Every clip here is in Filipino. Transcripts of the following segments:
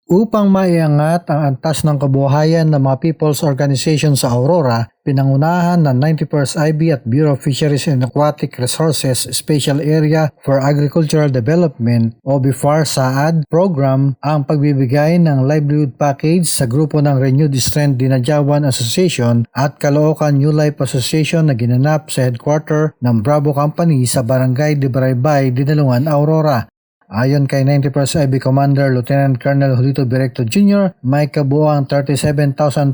Upang maiangat ang antas ng kabuhayan ng mga people's organization sa Aurora, pinangunahan ng 91st IB at Bureau of Fisheries and Aquatic Resources Special Area for Agricultural Development o BIFAR SAAD program ang pagbibigay ng livelihood package sa grupo ng Renewed Strength Dinajawan Association at Caloocan New Life Association na ginanap sa headquarter ng Bravo Company sa Barangay de Baraybay, Dinalungan, Aurora. Ayon kay 91st IB Commander Lieutenant Colonel Julito Directo Jr., may kabuuang 37,500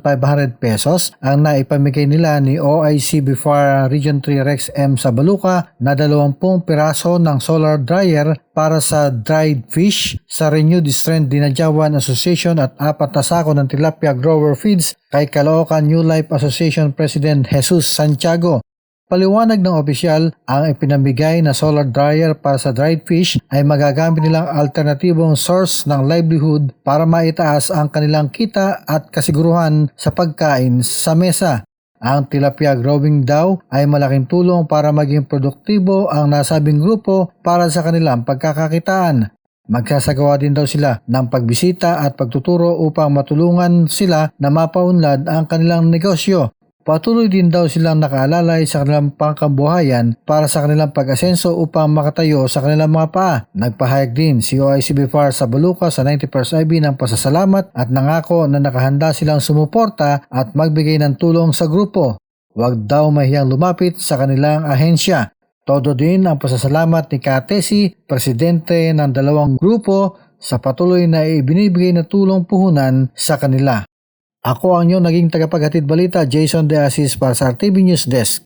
pesos ang naipamigay nila ni OIC BIFAR Region 3 Rex M. Sabaluca na 20 piraso ng solar dryer para sa dried fish sa Renewed Strength Dinajawan Association at 4 na sako ng tilapia grower feeds kay Caloocan New Life Association President Jesus Santiago. Paliwanag ng opisyal, ang ipinamigay na solar dryer para sa dried fish ay magagamit nilang alternatibong source ng livelihood para maitaas ang kanilang kita at kasiguruhan sa pagkain sa mesa. Ang tilapia growing daw ay malaking tulong para maging produktibo ang nasabing grupo para sa kanilang pagkakakitaan. Magsasagawa din daw sila ng pagbisita at pagtuturo upang matulungan sila na mapaunlad ang kanilang negosyo. Patuloy din daw silang nakaalalay sa kanilang pangkabuhayan para sa kanilang pag-asenso upang makatayo sa kanilang mga paa. Nagpahayag din si OIC BIFAR Sabaluca sa 91st IB ng pasasalamat at nangako na nakahanda silang sumuporta at magbigay ng tulong sa grupo. Huwag daw mahiyang lumapit sa kanilang ahensya. Todo din ang pasasalamat ni Katesi, presidente ng dalawang grupo, sa patuloy na ibinibigay na tulong puhunan sa kanila. Ako ang inyong naging tagapaghatid balita, Jason De Asis para sa RTV News Desk.